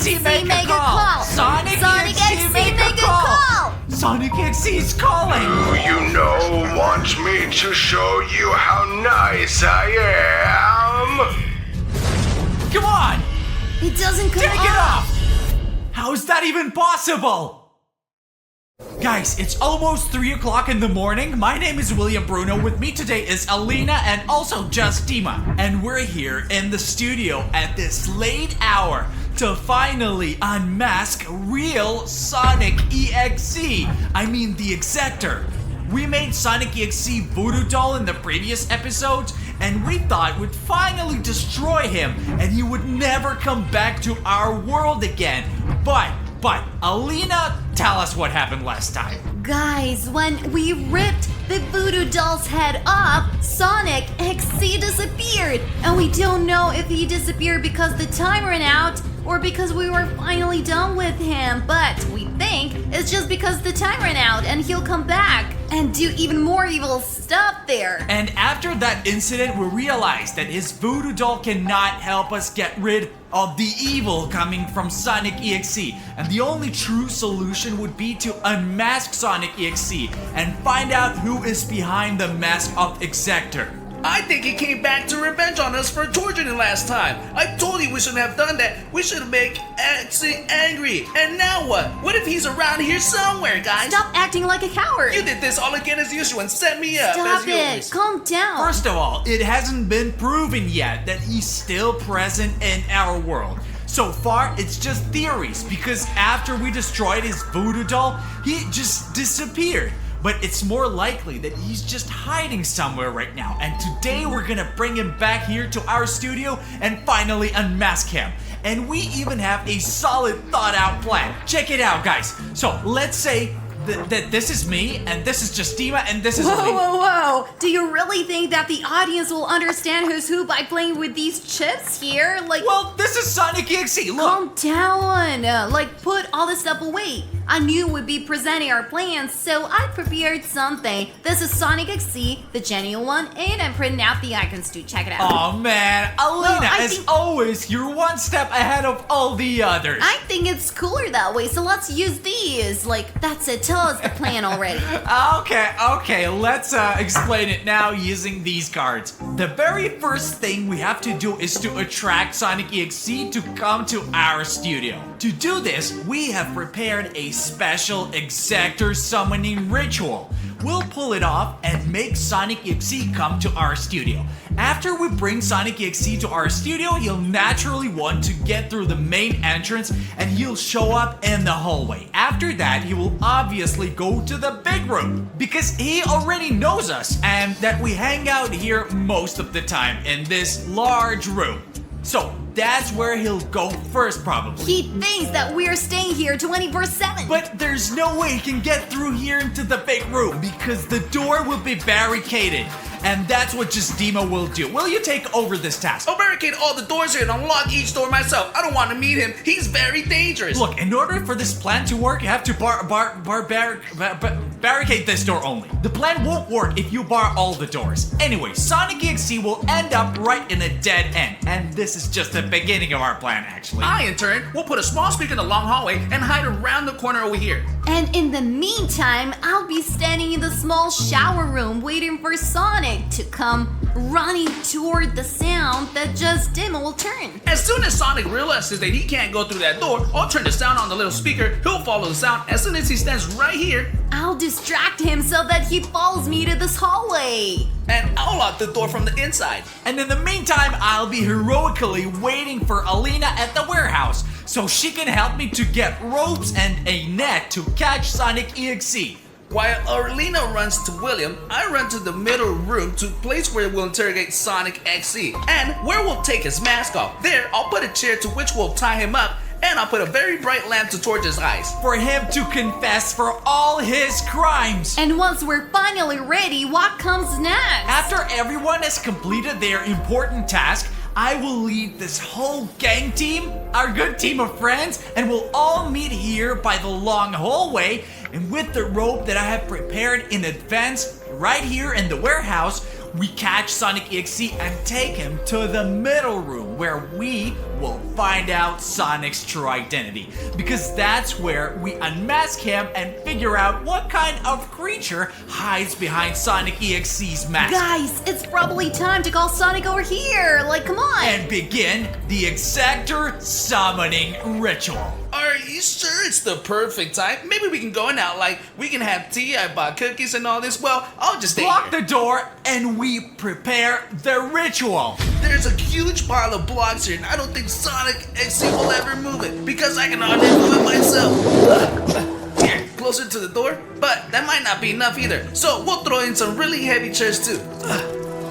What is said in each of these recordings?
Sonic.Exe, make a call! Sonic.Exe, make a call! Sonic.Exe is calling! Who you know wants me to show you how nice I am? Come on! It doesn't come Take it off! How is that even possible? Guys, it's almost 3 o'clock in the morning. My name is William Bruno. With me today is Alina and also just Dima. And we're here in the studio at this late hour to finally unmask real Sonic.Exe. I mean the Exector. We made Sonic.Exe Voodoo Doll in the previous episodes, and we thought we'd finally destroy him and he would never come back to our world again. But, Alina, tell us what happened last time. Guys, when we ripped the Voodoo Doll's head off, Sonic.Exe disappeared. And we don't know if he disappeared because the time ran out or because we were finally done with him. But we think it's just because the time ran out and he'll come back and do even more evil stuff there. And after that incident, we realized that his Voodoo Doll cannot help us get rid of the evil coming from Sonic.Exe. And the only true solution would be to unmask Sonic.Exe and find out who is behind the mask of Exector. I think he came back to revenge on us for torturing him last time. I told you we shouldn't have done that. We should make Exe angry. And now what? What if he's around here somewhere, guys? Stop acting like a coward. You did this all again as usual and set me up. Stop as it. always. Calm down. First of all, it hasn't been proven yet that he's still present in our world. So far, it's just theories, because after we destroyed his Voodoo Doll, he just disappeared. But it's more likely that he's just hiding somewhere right now. And today we're gonna bring him back here to our studio and finally unmask him. And we even have a solid thought out plan. Check it out, guys. So let's say that this is me, and this is just Dima, and this is Whoa, Alina. whoa! Do you really think that the audience will understand who's who by playing with these chips here? Like, Well, this is Sonic.Exe, look. calm down. Like, put all this stuff away. I knew we'd be presenting our plans, so I prepared something. This is Sonic.Exe, the genuine one, and I'm printing out the icons too. Check it out. Oh man, Alina, I as think- always, you're one step ahead of all the others. I think it's cooler that way, so let's use these. Like, that's it. Tell us the plan already. Okay, let's explain it now using these cards. The very first thing we have to do is to attract Sonic.Exe to come to our studio. To do this, we have prepared a special Exector summoning ritual. We'll pull it off and make Sonic.Exe come to our studio. After we bring Sonic.Exe to our studio, he'll naturally want to get through the main entrance and he'll show up in the hallway. After that, he will obviously go to the big room because he already knows us and that we hang out here most of the time in this large room. So that's where he'll go first, probably. He thinks that we're staying here 24/7. But there's no way he can get through here into the big room because the door will be barricaded. And that's what just Dima will do. Will you take over this task? I'll barricade all the doors here and unlock each door myself. I don't want to meet him. He's very dangerous. Look, in order for this plan to work, you have to barricade this door only. The plan won't work if you bar all the doors. Anyway, Sonic.Exe will end up right in a dead end. And this is just the beginning of our plan, actually. I, in turn, will put a small speaker in the long hallway and hide around the corner over here. And in the meantime, I'll be standing in the small shower room waiting for Sonic to come running toward the sound that just Dima will turn. As soon as Sonic realizes that he can't go through that door, I'll turn the sound on the little speaker. He'll follow the sound. As soon as he stands right here, I'll distract him so that he follows me to this hallway. and I'll lock the door from the inside. And in the meantime, I'll be heroically waiting for Alina at the warehouse so she can help me to get ropes and a net to catch Sonic.Exe. While Arlena runs to William, I run to the middle room to the place where we'll interrogate Sonic.Exe and where we'll take his mask off. There, I'll put a chair to which we'll tie him up, and I'll put a very bright lamp to torch his eyes. For him to confess for all his crimes. And once we're finally ready, what comes next? After everyone has completed their important task, I will lead this whole gang team, our good team of friends, and we'll all meet here by the long hallway. And with the rope that I have prepared in advance, right here in the warehouse, we catch Sonic.Exe and take him to the middle room where we we'll find out Sonic's true identity. Because that's where we unmask him and figure out what kind of creature hides behind Sonic.Exe's mask. Guys, it's probably time to call Sonic over here. Like, come on. And begin the Exactor summoning ritual. Are you sure it's the perfect time? Maybe we can go now, like we can have tea, I bought cookies and all this. Well, I'll just stay Block here. the door and we prepare the ritual. There's a huge pile of blocks here and I don't think Sonic.Exe will ever move it because I can hardly move it myself. Here, closer to the door, but that might not be enough either. So we'll throw in some really heavy chairs too.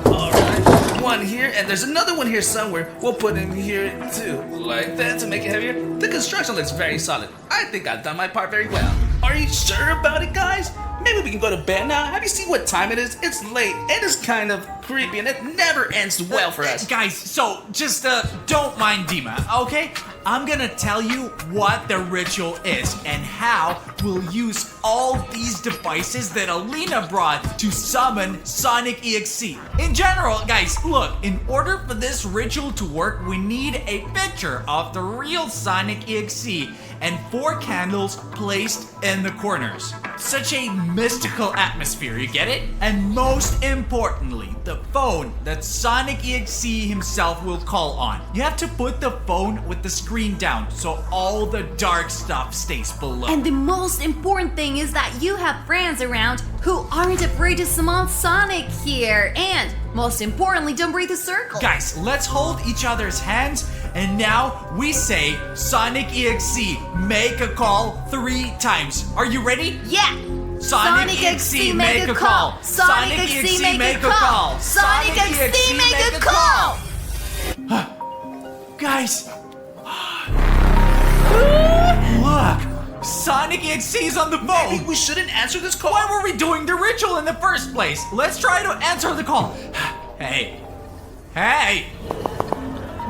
Alright, one here and there's another one here somewhere. We'll put in here too, like that to make it heavier. The construction looks very solid. I think I've done my part very well. Are you sure about it, guys? Maybe we can go to bed now. Have you seen what time it is? It's late. It is kind of creepy and it never ends well for us. Guys, so just don't mind Dima, okay? I'm gonna tell you what the ritual is and how we'll use all these devices that Alina brought to summon Sonic.Exe. In general, guys, look, in order for this ritual to work, we need a picture of the real Sonic.Exe and 4 candles placed in the corners. Such a mystical atmosphere, you get it? And most importantly, the phone that Sonic.Exe himself will call on. You have to put the phone with the screen down so all the dark stuff stays below. And the most important thing is that you have friends around who aren't afraid to summon Sonic here. And most importantly, don't break the circle. Guys, let's hold each other's hands and now we say Sonic.Exe, make a call 3 times. Are you ready? Yeah. Sonic.Exe, make a call. Sonic.Exe, make a call. Sonic.Exe, make a call. Guys, look, Sonic.Exe is on the Maybe phone. we shouldn't answer this call. Why were we doing the ritual in the first place? Let's try to answer the call. Hey.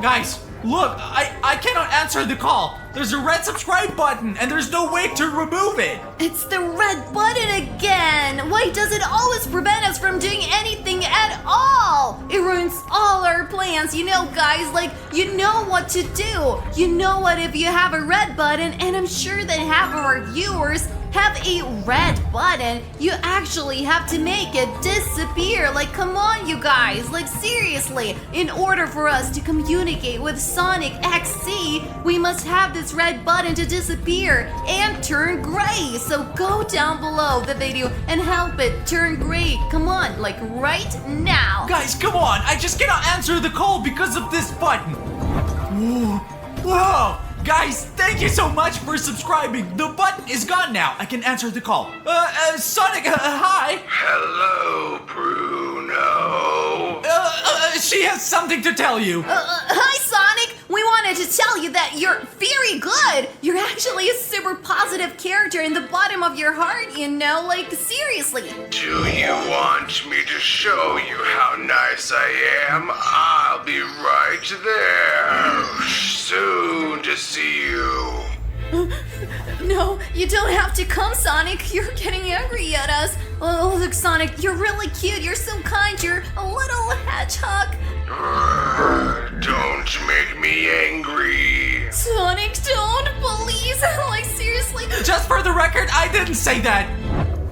Guys, look, I cannot answer the call. There's a red subscribe button and there's no way to remove it. It's the red button again. Why does it always prevent us from doing anything at all? It ruins all our plans, you know, guys. Like, you know what to do. You know what if you have a red button, and I'm sure that half of our viewers have a red button, you actually have to make it disappear. Like, come on, you guys. Like, seriously. In order for us to communicate with Sonic.Exe, we must have this red button to disappear and turn gray. So go down below the video and help it turn gray. Come on, like right now. Guys, come on. I just cannot answer the call because of this button. Whoa. Guys, thank you so much for subscribing. The button is gone now. I can answer the call. Sonic, hi. Hello, Bruno. She has something to tell you. Hi, Sonic. We wanted to tell you that you're very good. You're actually a super positive character in the bottom of your heart, you know? Like, seriously. Do you want me to show you how nice I am? I'll be right there. Soon to see you. No, you don't have to come, Sonic. You're getting angry at us. Oh, look, Sonic, you're really cute. You're so kind. You're a little hedgehog. Don't make me angry. Sonic, don't, please. Like, seriously. Just for the record, I didn't say that.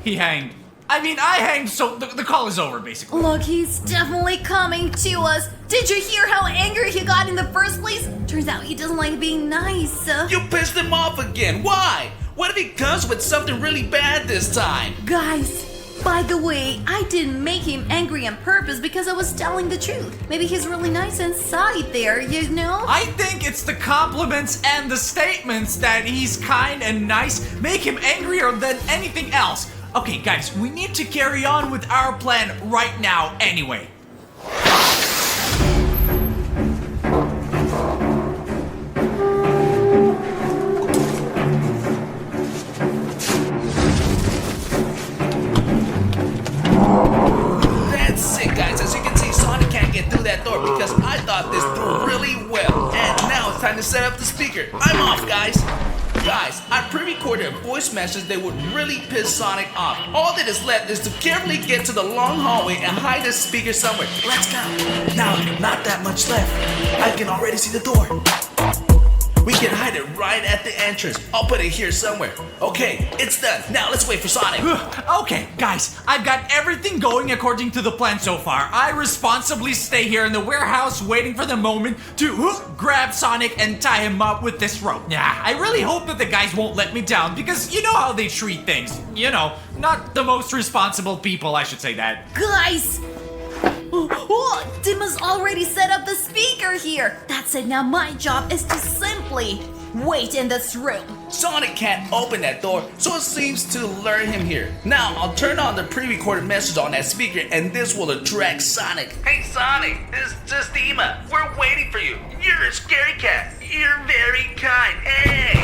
He hanged. I mean, I hanged, so the call is over, basically. Look, he's definitely coming to us. Did you hear how angry he got in the first place? Turns out he doesn't like being nice. You pissed him off again. Why? What if he comes with something really bad this time? Guys, by the way, I didn't make him angry on purpose because I was telling the truth. Maybe he's really nice inside there, you know? I think it's the compliments and the statements that he's kind and nice make him angrier than anything else. Okay, guys, we need to carry on with our plan right now anyway. That's it, guys. As you can see, Sonic can't get through that door because I thought this through really well. And now it's time to set up the speaker. I'm off, guys. Guys, I pre-recorded a voice message that would really piss Sonic off. All that is left is to carefully get to the long hallway and hide the speaker somewhere. Let's go. Now, not that much left. I can already see the door. We can hide it right at the entrance. I'll put it here somewhere. Okay, it's done. Now let's wait for Sonic. Okay, guys, I've got everything going according to the plan so far. I responsibly stay here in the warehouse waiting for the moment to grab Sonic and tie him up with this rope. Yeah, I really hope that the guys won't let me down because you know how they treat things. You know, not the most responsible people, I should say that. Guys! Oh, Dimma's already set up the speaker here. That's it, now my job is to simply wait in this room. Sonic can't open that door, so it seems to lure him here. Now, I'll turn on the pre-recorded message on that speaker, and this will attract Sonic. Hey, Sonic, it's just Dima. We're waiting for you. You're a scary cat. You're very kind. Hey!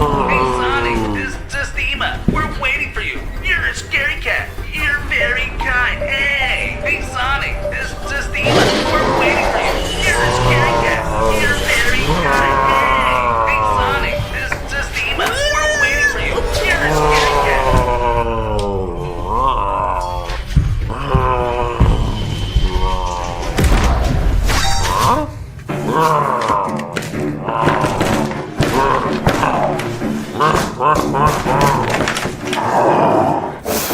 Hey, Sonic, it's just Dima. We're waiting for you. You're a scary cat. You're very kind. Hey! Hey, Sonic, it's just Dima. We're waiting for you. You're a scary cat. You're very kind. Hey! Hey, Sonic, it's just Dima. We're waiting for you. You're a scary cat.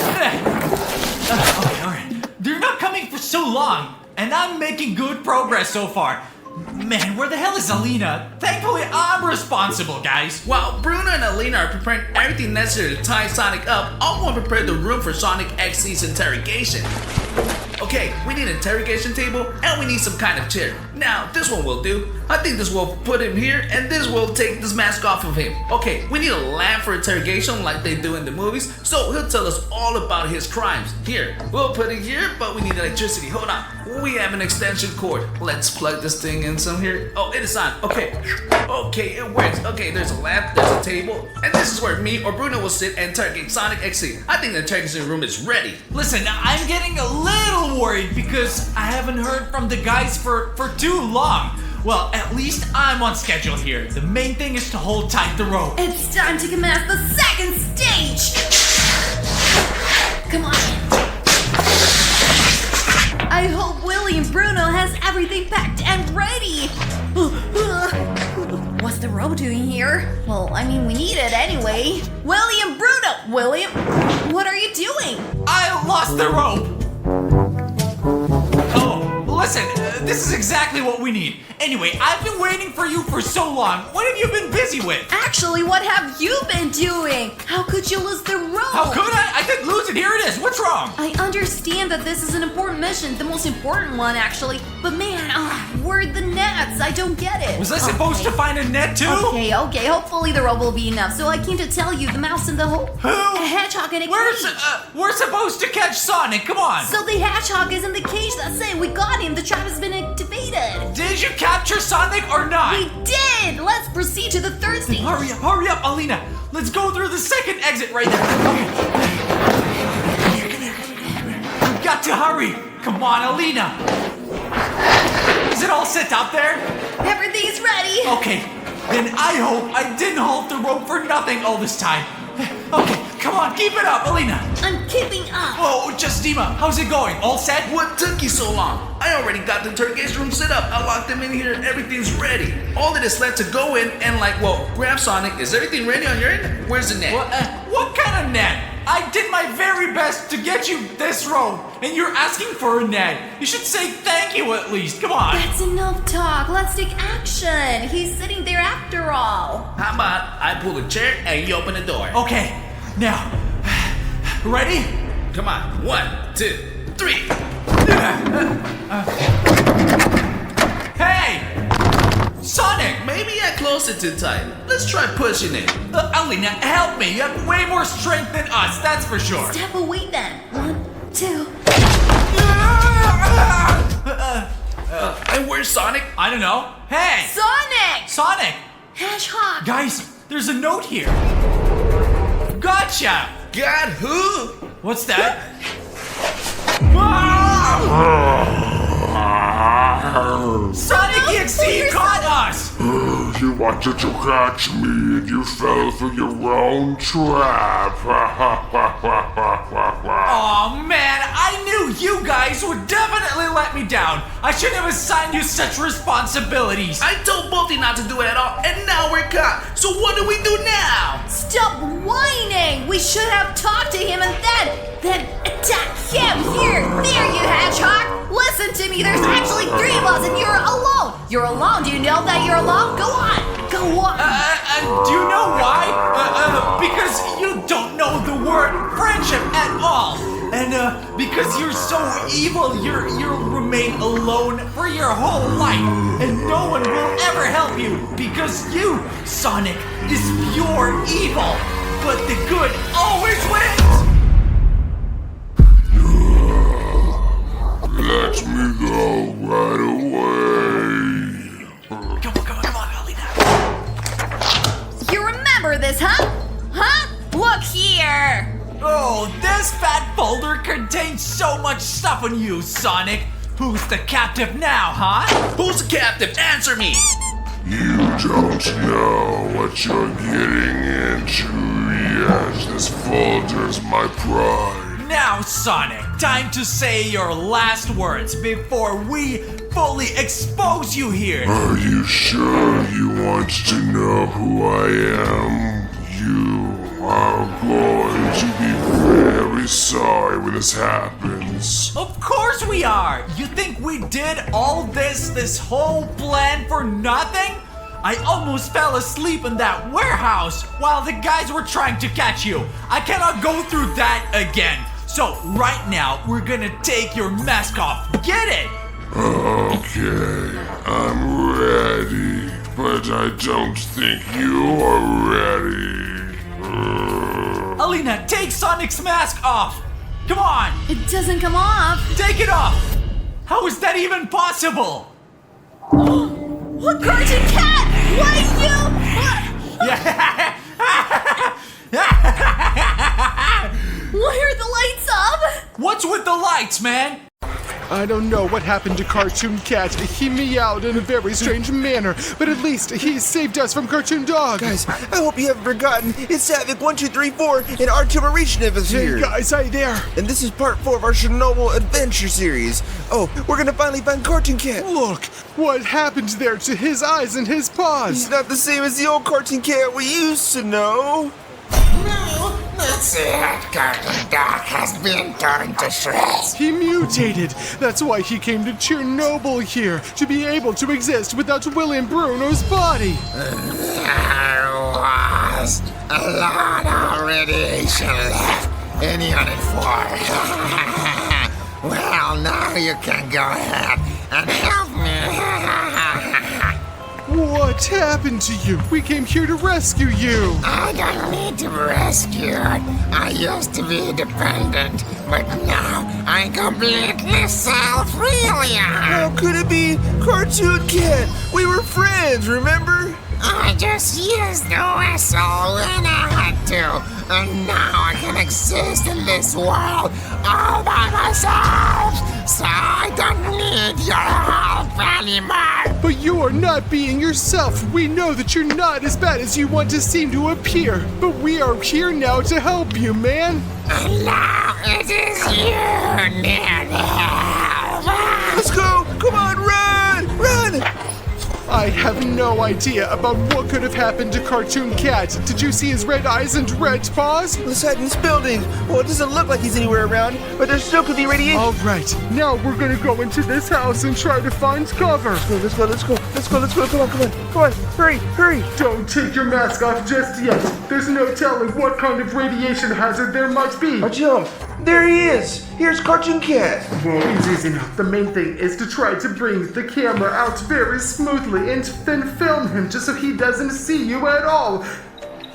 Okay, alright. They're not coming for so long, and I'm making good progress so far. Man, where the hell is Alina? Thankfully, I'm responsible, guys. While Bruno and Alina are preparing everything necessary to tie Sonic up, I'm going to prepare the room for Sonic.Exe's interrogation. Okay, we need an interrogation table and we need some kind of chair. Now, this one will do. I think this will put him here and this will take this mask off of him. Okay, we need a lamp for interrogation like they do in the movies, so he'll tell us all about his crimes. Here, we'll put it here, but we need electricity. Hold on, we have an extension cord. Let's plug this thing in some here. Oh, it is on. Okay, it works. Okay, there's a lamp, there's a table, and this is where me or Bruno will sit and interrogate Sonic.Exe. I think the interrogation room is ready. Listen, I'm getting a little worried because I haven't heard from the guys for too long. Well, at least I'm on schedule here. The main thing is to hold tight the rope. It's time to commence the second stage! Come on. I hope Willie and Bruno has everything packed and ready. What's the rope doing here? Well, I mean, we need it anyway. Willie and Bruno! William, what are you doing? I lost the rope. Oh, listen, this is exactly what we need. Anyway, I've been waiting for you for so long. What have you been busy with? Actually, what have you been doing? How could you lose the rope? How could I? I didn't lose it. Here it is. What's wrong? I understand that this is an important mission, the most important one actually, but man, where'd the nets? I don't get it. Was I supposed to find a net too? Okay, hopefully the rope will be enough. So I came to tell you, the mouse in the hole. Who? A hedgehog in a cage. We're supposed to catch Sonic. Come on. So the hedgehog is in the cage, that's it. We got him. The trap has been activated. Did you capture Sonic or not? We did! Let's proceed to the third stage. Hurry up, Alina. Let's go through the second exit right there. Okay. Come here. We've got to hurry. Come on, Alina. Is it all set up there? Everything's ready. Okay. Then I hope I didn't hold the rope for nothing all this time. Okay, come on, keep it up, Alina. I'm keeping up. Oh, just Dima, how's it going? All set? What took you so long? I already got the interrogation room set up. I locked them in here. Everything's ready. All that is left to go in and grab Sonic. Is everything ready on your end? Where's the net? What kind of net? I did my very best to get you this rope, and you're asking for a net. You should say thank you at least. Come on. That's enough talk. Let's take action. He's sitting there after all. How about I pull a chair and you open the door? Okay, now, ready? Come on. 1, 2, 3. Hey! Sonic! Maybe I closed it too tight. Let's try pushing it. Alina, help me. You have way more strength than us, that's for sure. Step away then. 1, 2. And where's Sonic? I don't know. Hey! Sonic! Sonic! Hedgehog! Guys, there's a note here. Gotcha! God, who? What's that? Sonic.Exe caught us! You wanted to catch me and you fell for your own trap. Oh man, I knew you guys would definitely let me down. I shouldn't have assigned you such responsibilities. I told Bolty not to do it at all, and now we're caught. So what do we do now? Stop whining! We should have talked to him and then attack him! Here! There, you hedgehog! Listen to me, there's actually 3 of us and you're alone! You're alone, do you know that you're alone? Go on! Go on! Do you know why? Because you don't know the word friendship at all. And because you're so evil, you'll remain alone for your whole life. And no one will ever help you because you, Sonic, is pure evil. But the good always wins! Let me go right away. Come on, Alina. You remember this, huh? Huh? Look here! Oh, this fat folder contains so much stuff on you, Sonic. Who's the captive now, huh? Who's the captive? Answer me! You don't know what you're getting into yet. This folder's my pride. Now, Sonic, time to say your last words before we fully expose you here. Are you sure you want to know who I am? You are going to be very sorry when this happens. Of course we are! You think we did all this whole plan for nothing? I almost fell asleep in that warehouse while the guys were trying to catch you. I cannot go through that again. So right now, we're gonna take your mask off. Get it? Okay, I'm ready, but I don't think you are ready. Alina, take Sonic's mask off. Come on, It doesn't come off. take it off. How is that even possible? What cartoon cat? Why Why are the lights up? What's with the lights, man? I don't know what happened to Cartoon Cat. He meowed in a very strange manner, but at least he saved us from Cartoon Dog. Guys, I hope you haven't forgotten. It's Savic1234 and Artyom Arishnev is Hey here. guys, hi there. And this is part 4 of our Chernobyl adventure series. Oh, we're gonna finally find Cartoon Cat. Look, what happened there to his eyes and his He's paws? not the same as the old Cartoon Cat we used to know. It's it. Cartoon Dog has been torn to shreds. He mutated. That's why he came to Chernobyl here, to be able to exist without William Bruno's body. There was a lot of radiation left in Unit 4. Well, now you can go ahead and help me. What happened to you? We came here to rescue you. I don't need to be rescued. I used to be dependent, but now I'm completely self-reliant. How could it be Cartoon Cat? We were friends, remember? I just used the vessel when I had to, and now I can exist in this world all by myself, so I don't need your help anymore. But you are not being yourself. We know that you're not as bad as you want to seem to appear. But we are here now to help you, man. And now it is you need help. Let's go! Come on, run! Run! I have no idea about what could have happened to Cartoon Cat. Did you see his red eyes and red paws? Let's hide in this building. Well, it doesn't look like he's anywhere around, but there still could be radiation. All right, now we're gonna go into this house and try to find cover. Let's go. Come on. Hurry. Don't take your mask off just yet. There's no telling what kind of radiation hazard there might be. Artyom, there he is. Here's Cartoon Cat. Well, it's easy now. The main thing is to try to bring the camera out very smoothly and then film him just so he doesn't see you at all.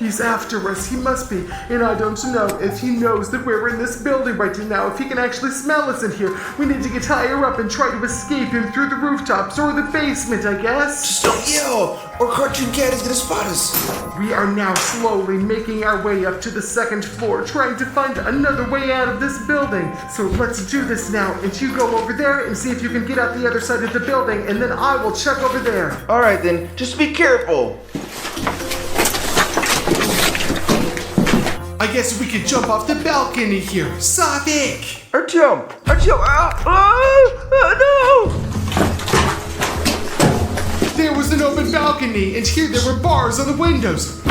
He's after us. He must be. And I don't know if he knows that we're in this building right now. If he can actually smell us in here. We need to get higher up and try to escape him through the rooftops or the basement, I guess. Just don't yell, or Cartoon Cat is gonna spot us. We are now slowly making our way up to the second floor, trying to find another way out of this building. So let's do this now, and you go over there and see if you can get out the other side of the building, and then I will check over there. Alright then, just be careful. I guess we could jump off the balcony here. Sonic! Artyom! No! There was an open balcony, and here there were bars on the windows.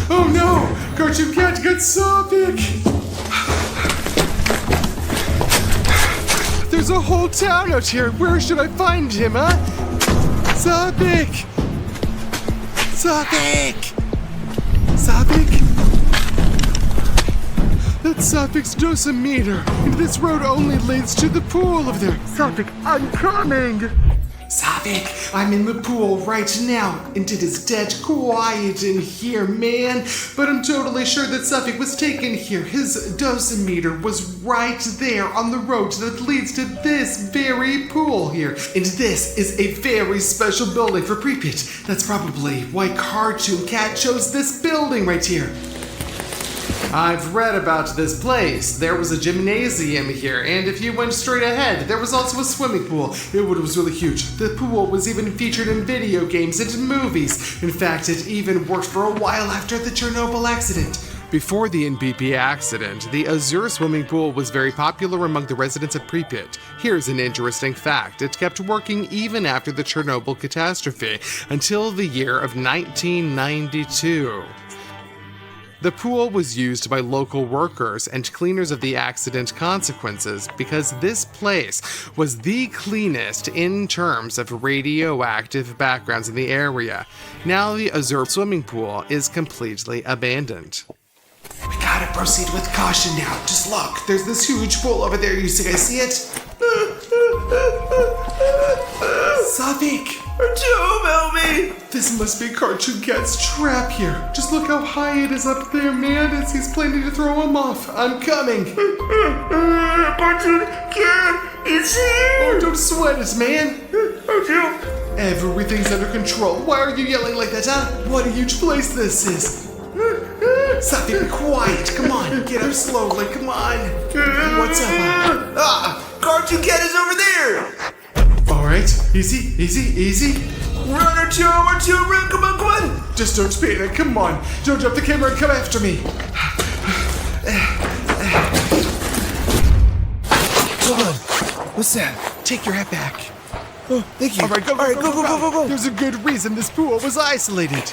Oh no! Cartoon Cat got Sonic! There's a whole town out here. Where should I find him, huh? Sonic! Sonic! Sonic? That's Sonic's dosimeter, and this road only leads to the pool over there. Sonic, I'm coming! Sonic, I'm in the pool right now, and it is dead quiet in here, man. But I'm totally sure that Sonic was taken here. His dosimeter was right there on the road that leads to this very pool here. And this is a very special building for Pripyat. That's probably why Cartoon Cat chose this building right here. I've read about this place. There was a gymnasium here, and if you went straight ahead, there was also a swimming pool. It was really huge. The pool was even featured in video games and movies. In fact, it even worked for a while after the Chernobyl accident. Before the NBP accident, the Azure swimming pool was very popular among the residents of Pripyat. Here's an interesting fact. It kept working even after the Chernobyl catastrophe, until the year of 1992. The pool was used by local workers and cleaners of the accident consequences because this place was the cleanest in terms of radioactive backgrounds in the area. Now the Azure swimming pool is completely abandoned. We gotta proceed with caution now. Just look, there's this huge pool over there. You guys see it? Sonic! Artyom, help me! This must be Cartoon Cat's trap here. Just look how high it is up there, man, as he's planning to throw him off. I'm coming. Cartoon Cat is here! Oh, don't sweat it, man. Artyom! Everything's under control. Why are you yelling like that, huh? What a huge place this is. Sonic, be quiet. Come on, get up slowly. Come on. What's up, huh? Cartoon Cat is over there! Alright, easy. Run, Artyom, run, come on! Just don't panic, come on. Don't drop the camera and come after me. Hold on. What's that? Take your hat back. Oh, thank you. Alright, go. There's a good reason this pool was isolated.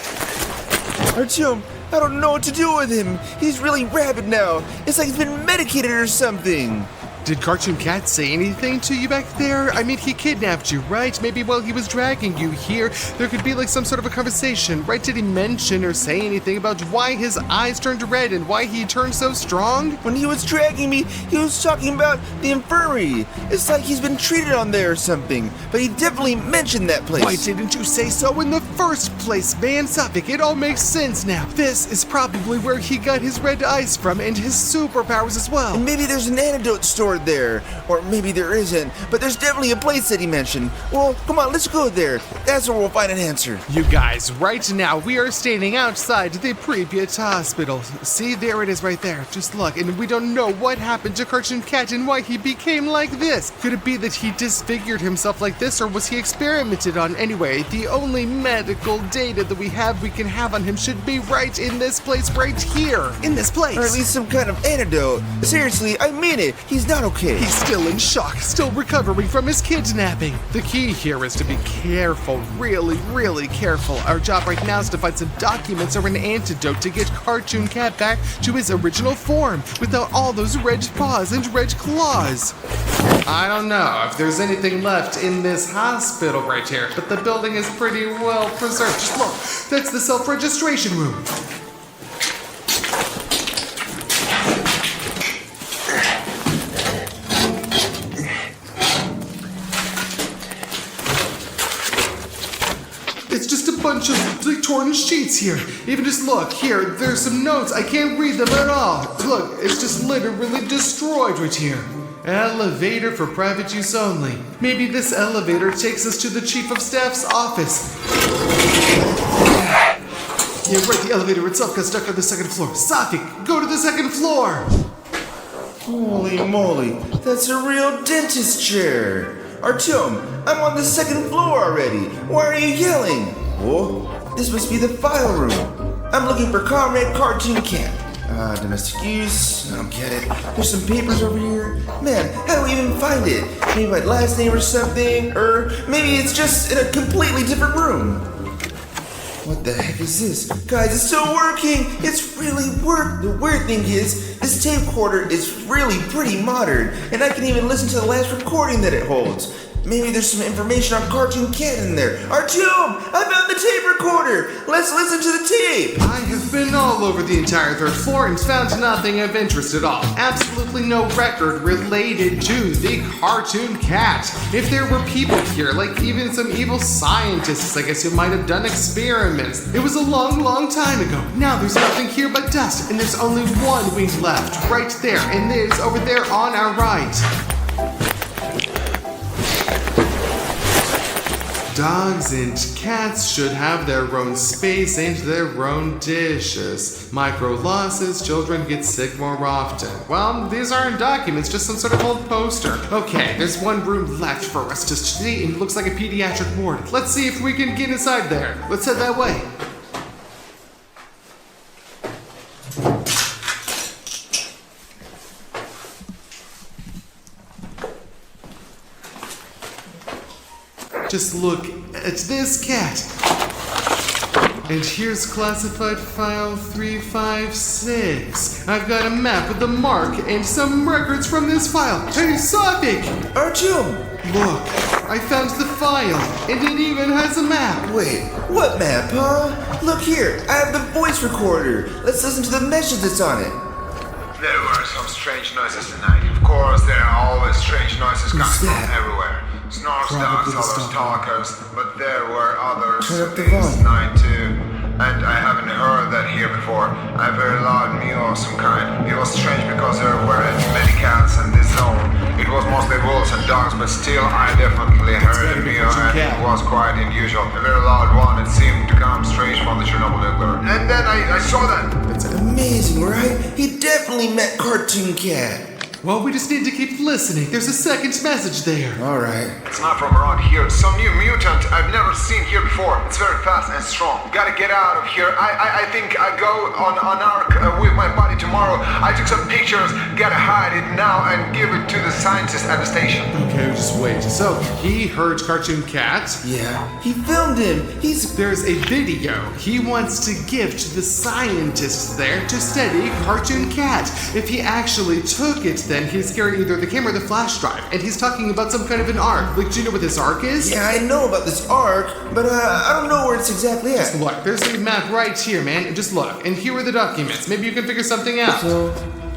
Artyom, I don't know what to do with him. He's really rabid now. It's like he's been medicated or something. Did Cartoon Cat say anything to you back there? I mean, he kidnapped you, right? Maybe while he was dragging you here, there could be like some sort of a conversation, right? Did he mention or say anything about why his eyes turned red and why he turned so strong? When he was dragging me, he was talking about the infirmary. It's like he's been treated on there or something. But he definitely mentioned that place. Why didn't you say so in the first place, man? Sonic, it all makes sense now. This is probably where he got his red eyes from and his superpowers as well. And maybe there's an antidote stored there. Or maybe there isn't. But there's definitely a place that he mentioned. Well, come on, let's go there. That's where we'll find an answer. You guys, right now we are standing outside the Pripyat hospital. See, there it is right there. Just look, and we don't know what happened to Cartoon Cat and why he became like this. Could it be that he disfigured himself like this, or was he experimented on? Anyway, the only medical data that we can have on him should be right in this place, right here. In this place. Or at least some kind of antidote. Seriously, I mean it. He's not okay. He's still in shock, still recovering from his kidnapping. The key here is to be careful, really careful. Our job right now is to find some documents or an antidote to get Cartoon Cat back to his original form without all those red paws and red claws. I don't know if there's anything left in this hospital right here, but the building is pretty well preserved. Just look, that's the self-registration room. bunch of like, torn sheets here. Even just look, here, there's some notes. I can't read them at all. Look, it's just literally destroyed right here. Elevator for private use only. Maybe this elevator takes us to the Chief of Staff's office. Yeah, right, the elevator itself got stuck on the second floor. Safik, go to the second floor! Holy moly, that's a real dentist chair. Artyom, I'm on the second floor already. Why are you yelling? Oh, this must be the file room. I'm looking for Comrade Cartoon Cat. Domestic use, I don't get it. There's some papers over here. Man, how do we even find it? Maybe my last name or something? Or maybe it's just in a completely different room. What the heck is this? Guys, it's still working! It's really worked! The weird thing is, this tape recorder is really pretty modern, and I can even listen to the last recording that it holds. Maybe there's some information on Cartoon Cat in there. Artyom! I found the tape recorder! Let's listen to the tape! I have been all over the entire third floor and found nothing of interest at all. Absolutely no record related to the Cartoon Cat. If there were people here, like even some evil scientists, I guess who might have done experiments. It was a long, long time ago. Now there's nothing here but dust, and there's only one wing left, right there, and there's over there on our right. Dogs and cats should have their own space and their own dishes. Micro losses, children get sick more often. Well, these aren't documents, just some sort of old poster. Okay, there's one room left for us to see, and it looks like a pediatric ward. Let's see if we can get inside there. Let's head that way. Just look at this cat. And here's classified file 356. I've got a map with the mark and some records from this file. Hey, Safik! Artyom! Look, I found the file, and it even has a map. Wait, what map, huh? Look here, I have the voice recorder. Let's listen to the message that's on it. There were some strange noises tonight. Of course, there are always strange noises coming from everywhere. Snores, dogs, others, talkers, but there were others this night too. And I haven't heard that here before. A very loud mew of some kind. It was strange because there weren't many cats in this zone. It was mostly wolves and dogs, but still I definitely heard a mew and it was quite unusual. A very loud one. It seemed to come straight from the Chernobyl nuclear. And then I saw that. That's amazing, right? He definitely met Cartoon Cat. Well, we just need to keep listening. There's a second message there. Alright. It's not from around here. It's some new mutant I've never seen here before. It's very fast and strong. Gotta get out of here. I think I go on arc with my body tomorrow. I took some pictures. Gotta hide it now and give it to the scientists at the station. Okay, just wait. So, he heard Cartoon Cat? Yeah, he filmed him. There's a video he wants to give to the scientists there to study Cartoon Cat. If he actually took it, then he's carrying either the camera or the flash drive, and he's talking about some kind of an arc. Like, do you know what this arc is? Yeah, I know about this arc, but I don't know where it's exactly at. Look, there's a map right here, man. Just look, and here are the documents. Maybe you can figure something out.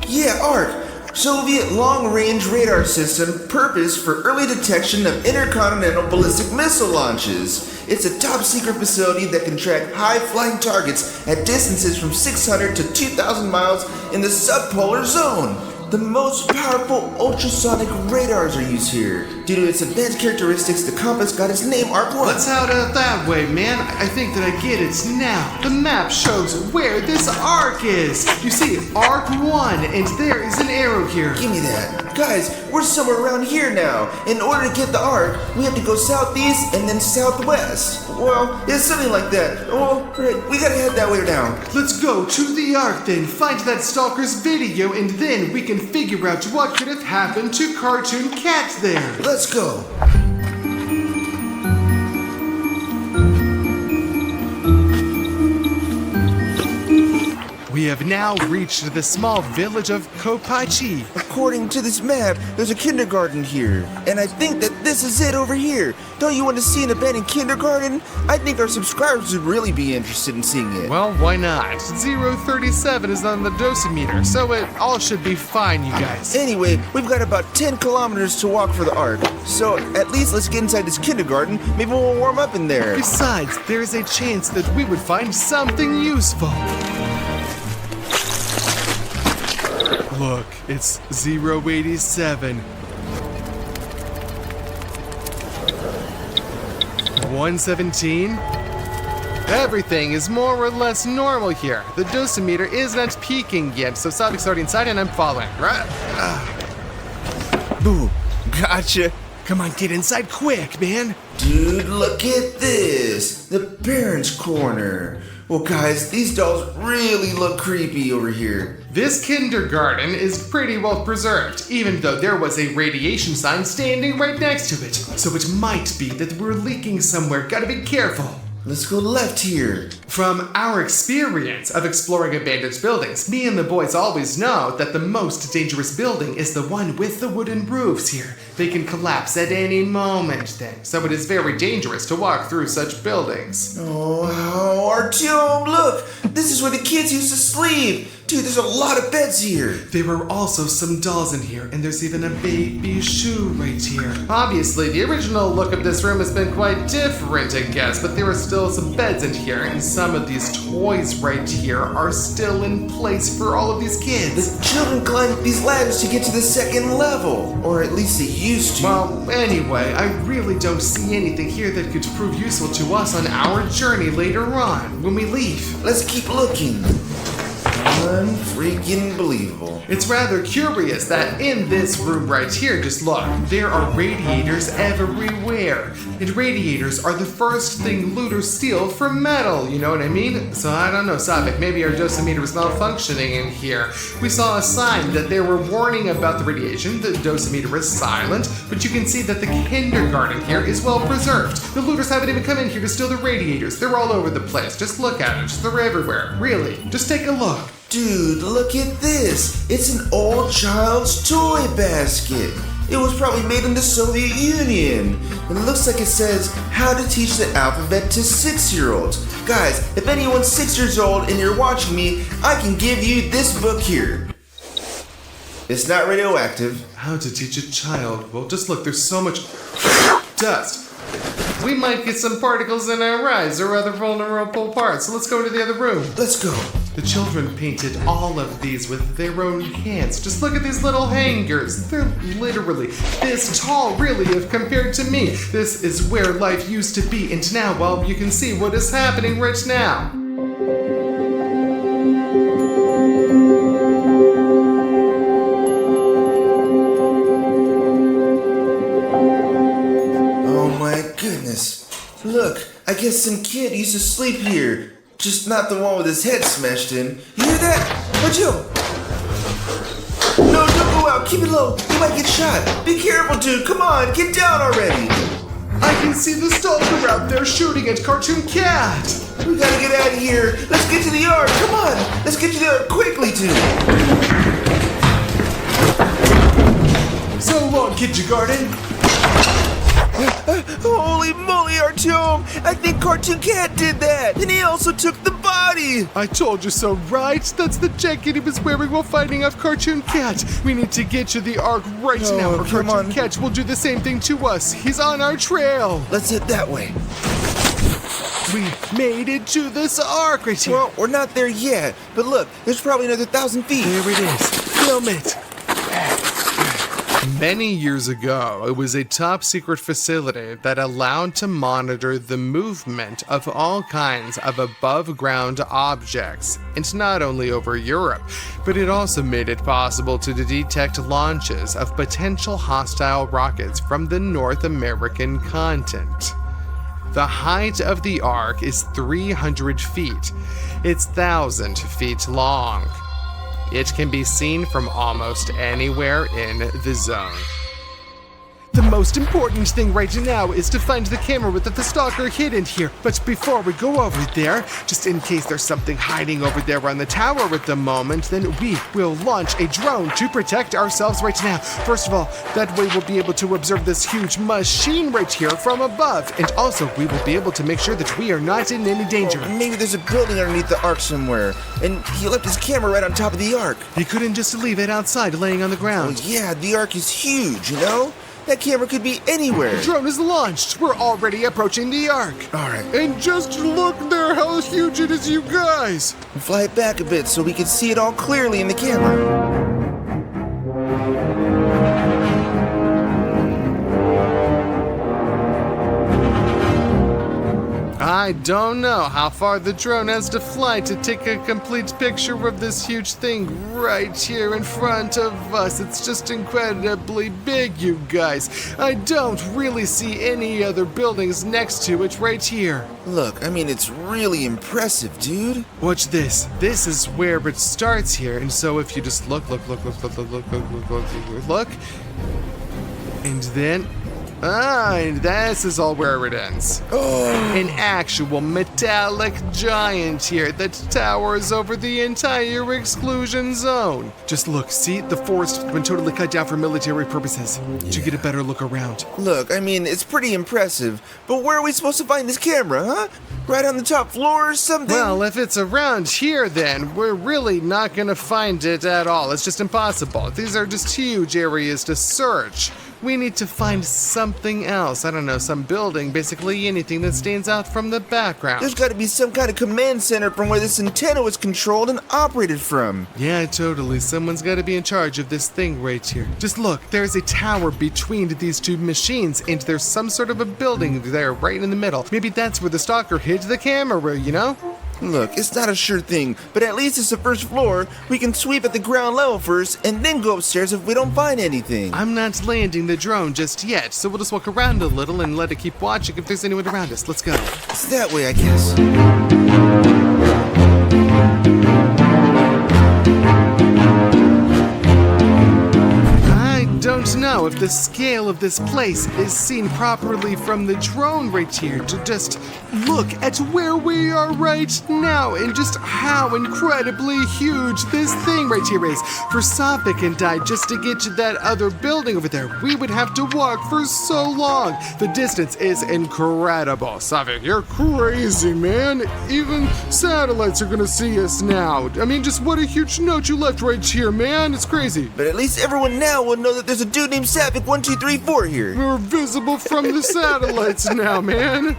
Yeah, arc. Soviet long-range radar system, purpose for early detection of intercontinental ballistic missile launches. It's a top-secret facility that can track high-flying targets at distances from 600 to 2,000 miles in the subpolar zone. The most powerful ultrasonic radars are used here. Due to its advanced characteristics, the compass got its name ARC-1. Let's head out that way, man. I think that I get it now. The map shows where this arc is. You see, ARC-1, and there is an arrow here. Give me that. Guys, we're somewhere around here now. In order to get the arc, we have to go southeast and then southwest. Well, it's something like that. Well, right, we gotta head that way now. Let's go to the arc then, find that stalker's video, and then we can figure out what could have happened to Cartoon Cat there. Let's go. We We have now reached the small village of Kopaichi. According to this map, there's a kindergarten here. And I think that this is it over here. Don't you want to see an abandoned kindergarten? I think our subscribers would really be interested in seeing it. Well, why not? 037 is on the dosimeter, so it all should be fine, you guys. Anyway, we've got about 10 kilometers to walk for the Ark. So at least let's get inside this kindergarten. Maybe we'll warm up in there. Besides, there is a chance that we would find something useful. Look, it's 087. 117? Everything is more or less normal here. The dosimeter is not peaking yet, so Savic's already inside and I'm following. Boom. Gotcha. Come on, get inside quick, man. Dude, look at this. The parents' corner. Well, guys, these dolls really look creepy over here. This kindergarten is pretty well preserved, even though there was a radiation sign standing right next to it. So it might be that we're leaking somewhere. Gotta be careful. Let's go left here. From our experience of exploring abandoned buildings, me and the boys always know that the most dangerous building is the one with the wooden roofs here. They can collapse at any moment then, so it is very dangerous to walk through such buildings. Oh, Artyom, look! This is where the kids used to sleep! Dude, there's a lot of beds here! There were also some dolls in here, and there's even a baby shoe right here. Obviously, the original look of this room has been quite different, I guess, but there are still some beds in here, and some of these toys right here are still in place for all of these kids. The children climb up these ladders to get to the second level, or at least they used to. Well, anyway, I really don't see anything here that could prove useful to us on our journey later on, when we leave. Let's keep looking. Unfreaking believable. It's rather curious that in this room right here, just look, there are radiators everywhere. And radiators are the first thing looters steal from metal, you know what I mean? So I don't know, Savik, maybe our dosimeter is malfunctioning in here. We saw a sign that they were warning about the radiation. The dosimeter is silent, but you can see that the kindergarten here is well preserved. The looters haven't even come in here to steal the radiators. They're all over the place. Just look at it. They're everywhere. Really. Just take a look. Dude, look at this! It's an old child's toy basket! It was probably made in the Soviet Union! And it looks like it says, how to teach the alphabet to 6-year-olds. Guys, if anyone's 6 years old and you're watching me, I can give you this book here. It's not radioactive. How to teach a child? Well, just look, there's so much dust. We might get some particles in our eyes or other vulnerable parts, so let's go into the other room. Let's go. The children painted all of these with their own hands. Just look at these little hangers. They're literally this tall, really, if compared to me. This is where life used to be, and now, well, you can see what is happening right now. Oh my goodness. Look, I guess some kid used to sleep here. Just not the one with his head smashed in. You hear that? What'd you? No, don't go out. Keep it low. You might get shot. Be careful, dude. Come on, get down already. I can see the stalker out there shooting at Cartoon Cat. We gotta get out of here. Let's get to the yard. Come on. Let's get to the yard quickly, dude. So long, Kid Garden. Holy moly, Artyom! I think Cartoon Cat did that! And he also took the body! I told you so, right? That's the jacket he was wearing while fighting off Cartoon Cat. We need to get to the Ark right now, or come Cartoon on. Cat will do the same thing to us. He's on our trail. Let's head that way. We made it to this Ark right here. Well, we're not there yet, but look, there's probably another 1,000 feet. There it is. Film it. Many years ago, it was a top-secret facility that allowed to monitor the movement of all kinds of above-ground objects, and not only over Europe, but it also made it possible to detect launches of potential hostile rockets from the North American continent. The height of the Ark is 300 feet. It's 1,000 feet long. It can be seen from almost anywhere in the zone. The most important thing right now is to find the camera with the stalker hidden here. But before we go over there, just in case there's something hiding over there on the tower at the moment, then we will launch a drone to protect ourselves right now. First of all, that way we'll be able to observe this huge machine right here from above. And also, we will be able to make sure that we are not in any danger. Maybe there's a building underneath the ark somewhere, and he left his camera right on top of the ark. He couldn't just leave it outside laying on the ground. Well, yeah, the ark is huge, you know? That camera could be anywhere. The drone is launched. We're already approaching the ark. All right. And just look there how huge it is, you guys. Fly it back a bit so we can see it all clearly in the camera. I don't know how far the drone has to fly to take a complete picture of this huge thing right here in front of us. It's just incredibly big, you guys. I don't really see any other buildings next to it right here. Look, I mean, it's really impressive, dude. Watch this. This is where it starts here. And so if you just look, and then... and this is all where it ends. An actual metallic giant here that towers over the entire exclusion zone. Just look, see? The forest has been totally cut down for military purposes. To get a better look around. Look, I mean, it's pretty impressive, but where are we supposed to find this camera, huh? Right on the top floor or something? Well, if it's around here, then we're really not gonna find it at all. It's just impossible. These are just huge areas to search. We need to find something else. I don't know, some building, basically anything that stands out from the background. There's got to be some kind of command center from where this antenna was controlled and operated from. Yeah, totally. Someone's got to be in charge of this thing right here. Just look, there's a tower between these two machines, and there's some sort of a building there right in the middle. Maybe that's where the stalker hid the camera, you know? Look, it's not a sure thing, but at least it's the first floor. We can sweep at the ground level first and then go upstairs if we don't find anything. I'm not landing the drone just yet, so we'll just walk around a little and let it keep watching if there's anyone around us. Let's go. It's that way, I guess. I don't know if the scale of this place is seen properly from the drone right here. To just look at where we are right now and just how incredibly huge this thing right here is. For Sophic and I, just to get to that other building over there, we would have to walk for so long. The distance is incredible. Sophic, you're crazy, man. Even satellites are gonna see us now. I mean, just what a huge note you left right here, man. It's crazy. But at least everyone now will know that there's a dude named Sapphic1234 here. We're visible from the satellites now, man.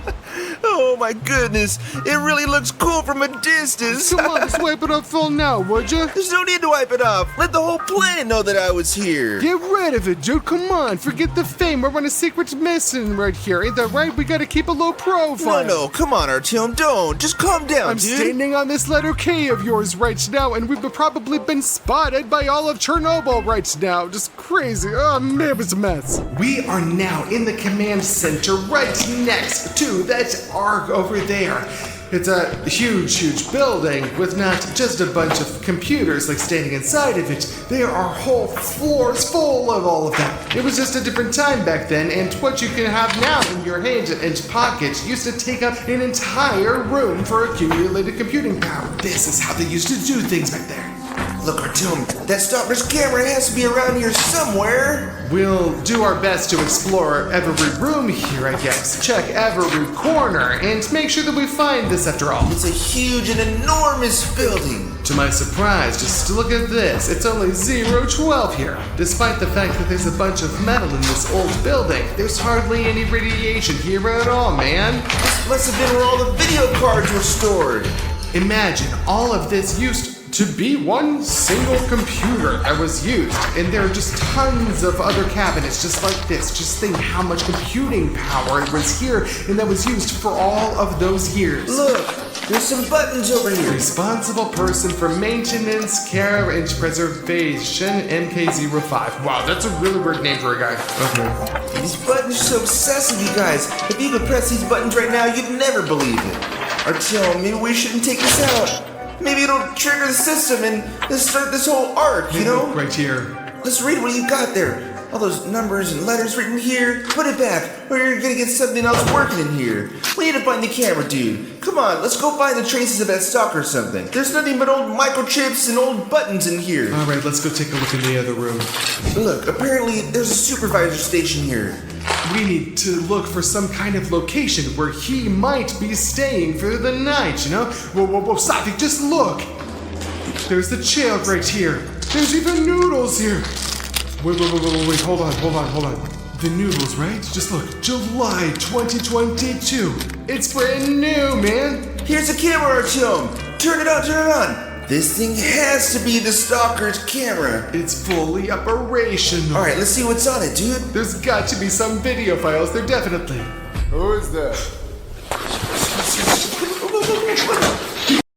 Oh my goodness, it really looks cool from a distance. Come on, just wipe it off full now, would you? There's no need to wipe it off. Let the whole planet know that I was here. Get rid of it, dude. Come on, forget the fame. We're on a secret mission right here. Ain't that right? We gotta keep a low profile. No, come on, Artyom, don't. Just calm down, I'm dude. standing on this letter K of yours right now, and we've probably been spotted by all of Chernobyl right now. Just crazy. Oh, man, it's a mess. We are now in the command center right next to that ark over there. It's a huge building with not just a bunch of computers like standing inside of it. There are whole floors full of all of them. It was just a different time back then, and what you can have now in your hand and pocket used to take up an entire room for accumulated computing power. This is how they used to do things back there. Look, Artyom, that stalker's camera has to be around here somewhere. We'll do our best to explore every room here, I guess. Check every corner and make sure that we find this after all. It's a huge and enormous building. To my surprise, just look at this. It's only 012 here. Despite the fact that there's a bunch of metal in this old building, there's hardly any radiation here at all, man. This must have been where all the video cards were stored. Imagine all of this used to be one single computer that was used, and there are just tons of other cabinets just like this. Just think how much computing power was here and that was used for all of those years. Look, there's some buttons over here. Responsible person for maintenance, care, and preservation, MK05. Wow, that's a really weird name for a guy. Okay. These buttons are so obsessive, you guys. If you could press these buttons right now, you'd never believe it. Artyom, maybe we shouldn't take this out. Maybe it'll trigger the system and start this whole arc, you know? Right here. Let's read what you got there. All those numbers and letters written here. Put it back, or you're gonna get something else working in here. We need to find the camera, dude. Come on, let's go find the traces of that stalker or something. There's nothing but old microchips and old buttons in here. Alright, let's go take a look in the other room. Look, apparently there's a supervisor station here. We need to look for some kind of location where he might be staying for the night, you know? Whoa, Sonic, just look! There's the chair right here. There's even noodles here. Wait, hold on. The noodles, right? Just look, July 2022. It's brand new, man. Here's a camera, Artyom. Turn it on. This thing has to be the stalker's camera. It's fully operational. Alright, let's see what's on it, dude. There's got to be some video files there, definitely. Who is that?